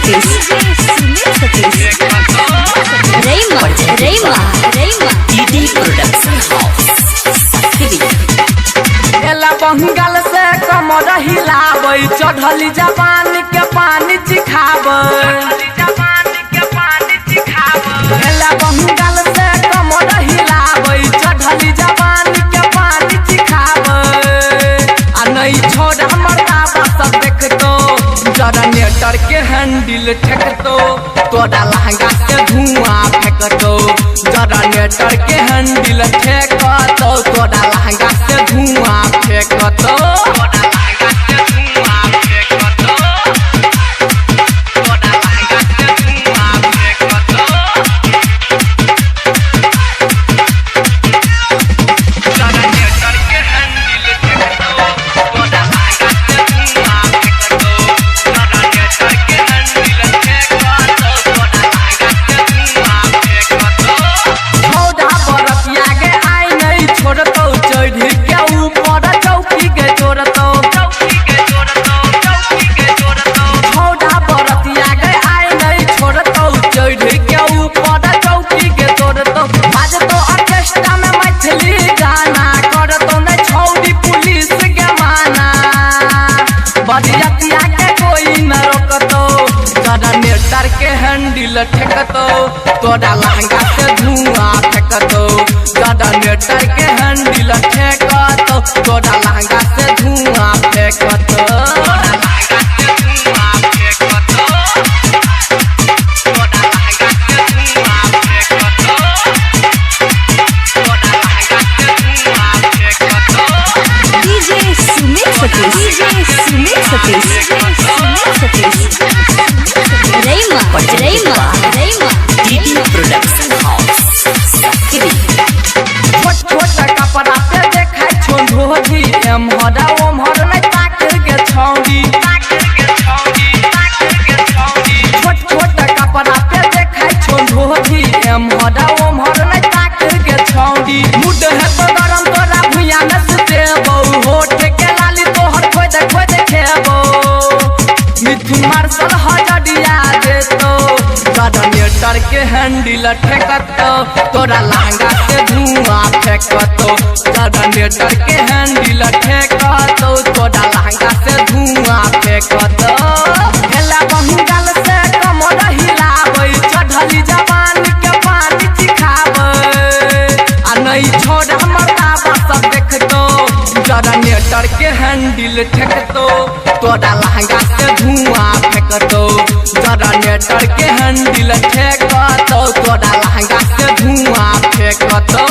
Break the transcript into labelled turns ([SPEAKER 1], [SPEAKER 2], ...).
[SPEAKER 1] Satish रेमा ED production
[SPEAKER 2] एला बंगाल से कमर हिलाबै चढ़ली जवानी के पानी चिखाबै एला बंगाल से कमर हिलाबै चढ़ली जवानी के पानी चिखाबै आ नहीं छोड़ हमर दादा सब देखतो जनरेटर के हैंडल ठेकतो तोरा लहंगा से धुआं फेंकतो जनरेटर के हैंडल ठेकतो तोरा लहंगा से धुआं फेंकतो बरियतिया के कोई न रोकतो जनरेटर के हैंडल ठेकतो तोरा लहंगा से धुआं फेंकतो जनरेटर के हैंडल ठेकतो तोरा लहंगा से धुआं फेंकतो छोट कपड़ा पे देखै छो ढोली एम्हरा ओम्हर नै ताक के छौड़ी छोट कपड़ा पे देखै छो ढोली एम्हरा ओम्हर नै ताक के छौड़ी मुड है तो गरम तोरा भुइया में सुतेबो होठ के लाली तोहर खोद खेबो मिथुन मार्शल हजरिया देतो जनरेटर के हैंडल ठेकतो तोरा लहंगा से धुआं फेंकतो जनरेटर के हैंडल ठेकतो तोरा लहंगा से धुआं फेंकतो एला बंगाल से कमर हिलाबै चढ़ली जवानी के पानी चिखाबै आ नहीं छोड़ हमर दादा सब देखतो जनरेटर के हैंडल ठेकतो तोरा लहंगा से धुआं फेंकतो जनरेटर के हैंडल ठेकतो तोरा लहंगा से धुआं फेंकतो।